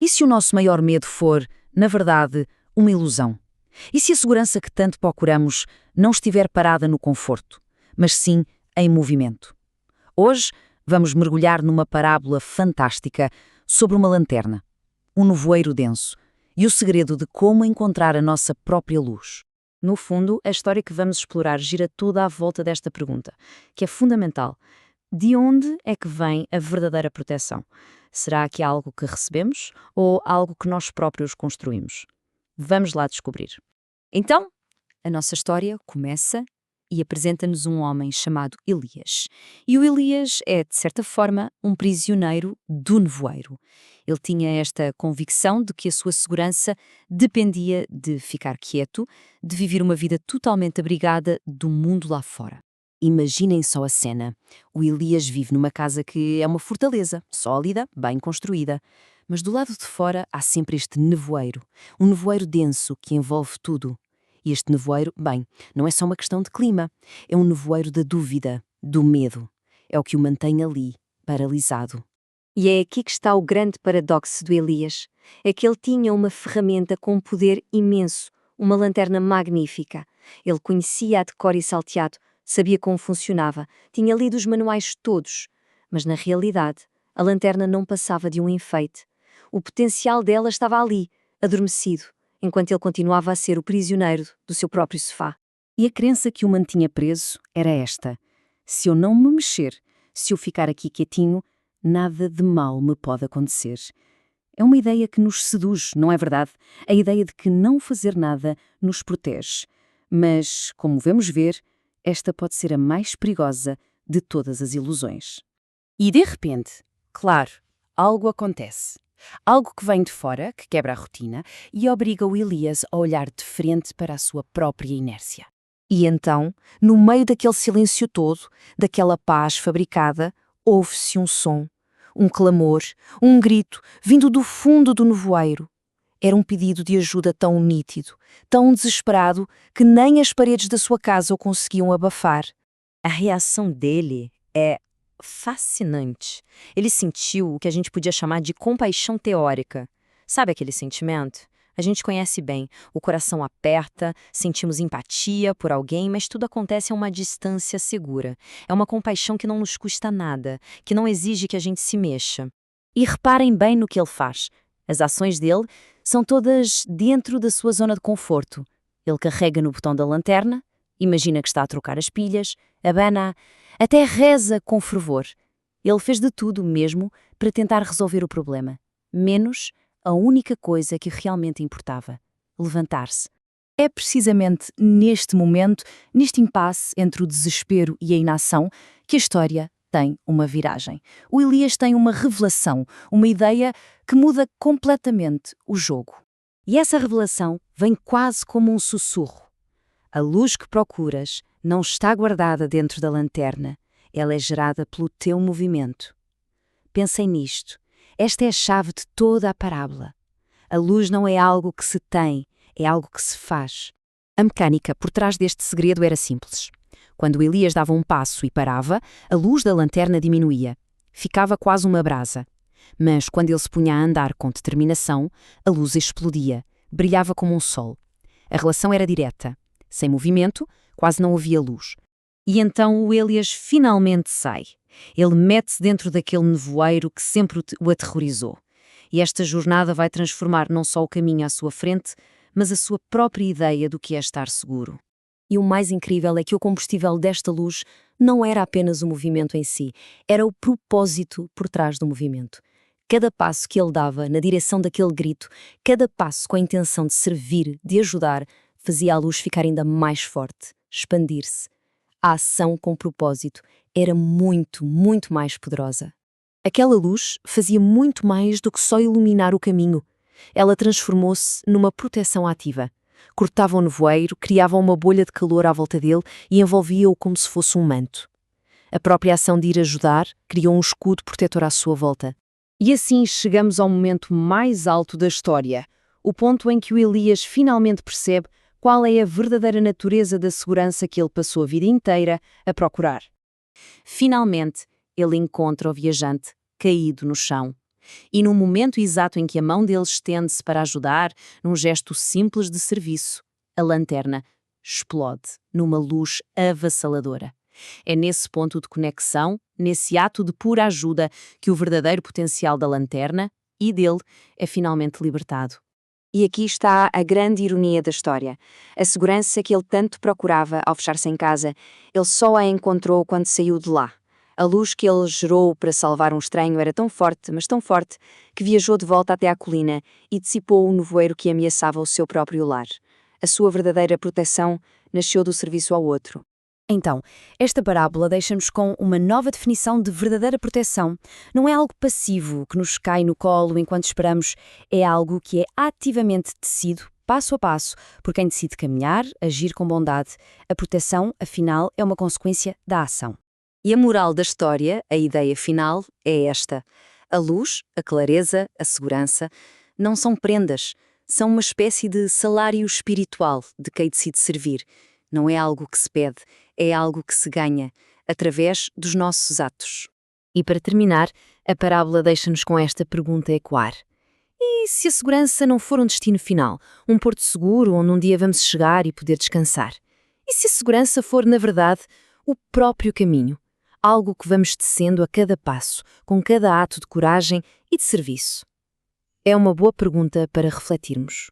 E se o nosso maior medo for, na verdade, uma ilusão? E se a segurança que tanto procuramos não estiver parada no conforto, mas sim em movimento? Hoje vamos mergulhar numa parábola fantástica sobre uma lanterna, um nevoeiro denso e o segredo de como encontrar a nossa própria luz. No fundo, a história que vamos explorar gira toda à volta desta pergunta, que é fundamental. De onde é que vem a verdadeira proteção? Será que é algo que recebemos ou algo que nós próprios construímos? Vamos lá descobrir. Então, a nossa história começa e apresenta-nos um homem chamado Elias. E o Elias é, de certa forma, um prisioneiro do nevoeiro. Ele tinha esta convicção de que a sua segurança dependia de ficar quieto, de viver uma vida totalmente abrigada do mundo lá fora. Imaginem só a cena. O Elias vive numa casa que é uma fortaleza, sólida, bem construída. Mas do lado de fora há sempre este nevoeiro. Um nevoeiro denso que envolve tudo. E este nevoeiro, bem, não é só uma questão de clima. É um nevoeiro da dúvida, do medo. É o que o mantém ali, paralisado. E é aqui que está o grande paradoxo do Elias. É que ele tinha uma ferramenta com um poder imenso, uma lanterna magnífica. Ele conhecia-a de cor e salteado, sabia como funcionava, tinha lido os manuais todos. Mas na realidade, a lanterna não passava de um enfeite. O potencial dela estava ali, adormecido, enquanto ele continuava a ser o prisioneiro do seu próprio sofá. E a crença que o mantinha preso era esta: se eu não me mexer, se eu ficar aqui quietinho, nada de mal me pode acontecer. É uma ideia que nos seduz, não é verdade? A ideia de que não fazer nada nos protege. Mas, como vamos ver, esta pode ser a mais perigosa de todas as ilusões. E de repente, claro, algo acontece. Algo que vem de fora, que quebra a rotina e obriga o Elias a olhar de frente para a sua própria inércia. E então, no meio daquele silêncio todo, daquela paz fabricada, ouve-se um som, um clamor, um grito, vindo do fundo do nevoeiro. Era um pedido de ajuda tão nítido, tão desesperado, que nem as paredes da sua casa o conseguiam abafar. A reação dele é fascinante. Ele sentiu o que a gente podia chamar de compaixão teórica. Sabe aquele sentimento? A gente conhece bem. O coração aperta, sentimos empatia por alguém, mas tudo acontece a uma distância segura. É uma compaixão que não nos custa nada, que não exige que a gente se mexa. E reparem bem no que ele faz. As ações dele são todas dentro da sua zona de conforto. Ele carrega no botão da lanterna, imagina que está a trocar as pilhas, abana, até reza com fervor. Ele fez de tudo mesmo para tentar resolver o problema, menos a única coisa que realmente importava: levantar-se. É precisamente neste momento, neste impasse entre o desespero e a inação, que a história tem uma viragem. O Elias tem uma revelação, uma ideia que muda completamente o jogo. E essa revelação vem quase como um sussurro. A luz que procuras não está guardada dentro da lanterna, ela é gerada pelo teu movimento. Pensem nisto. Esta é a chave de toda a parábola. A luz não é algo que se tem, é algo que se faz. A mecânica por trás deste segredo era simples. Quando Elias dava um passo e parava, a luz da lanterna diminuía. Ficava quase uma brasa. Mas quando ele se punha a andar com determinação, a luz explodia, brilhava como um sol. A relação era direta. Sem movimento, quase não havia luz. E então o Elias finalmente sai. Ele mete-se dentro daquele nevoeiro que sempre o aterrorizou. E esta jornada vai transformar não só o caminho à sua frente, mas a sua própria ideia do que é estar seguro. E o mais incrível é que o combustível desta luz não era apenas o movimento em si, era o propósito por trás do movimento. Cada passo que ele dava na direção daquele grito, cada passo com a intenção de servir, de ajudar, fazia a luz ficar ainda mais forte, expandir-se. A ação com propósito era muito, muito mais poderosa. Aquela luz fazia muito mais do que só iluminar o caminho. Ela transformou-se numa proteção ativa. Cortava o nevoeiro, criava uma bolha de calor à volta dele e envolvia-o como se fosse um manto. A própria ação de ir ajudar criou um escudo protetor à sua volta. E assim chegamos ao momento mais alto da história, o ponto em que o Elias finalmente percebe qual é a verdadeira natureza da segurança que ele passou a vida inteira a procurar. Finalmente, ele encontra o viajante caído no chão. E no momento exato em que a mão dele estende-se para ajudar, num gesto simples de serviço, a lanterna explode numa luz avassaladora. É nesse ponto de conexão, nesse ato de pura ajuda, que o verdadeiro potencial da lanterna e dele é finalmente libertado. E aqui está a grande ironia da história. A segurança que ele tanto procurava ao fechar-se em casa, ele só a encontrou quando saiu de lá. A luz que ele gerou para salvar um estranho era tão forte, mas tão forte, que viajou de volta até à colina e dissipou o nevoeiro que ameaçava o seu próprio lar. A sua verdadeira proteção nasceu do serviço ao outro. Então, esta parábola deixa-nos com uma nova definição de verdadeira proteção. Não é algo passivo que nos cai no colo enquanto esperamos, é algo que é ativamente tecido, passo a passo, por quem decide caminhar, agir com bondade. A proteção, afinal, é uma consequência da ação. E a moral da história, a ideia final, é esta. A luz, a clareza, a segurança, não são prendas, são uma espécie de salário espiritual de quem decide servir. Não é algo que se pede, é algo que se ganha, através dos nossos atos. E para terminar, a parábola deixa-nos com esta pergunta a ecoar. E se a segurança não for um destino final, um porto seguro onde um dia vamos chegar e poder descansar? E se a segurança for, na verdade, o próprio caminho? Algo que vamos tecendo a cada passo, com cada ato de coragem e de serviço? É uma boa pergunta para refletirmos.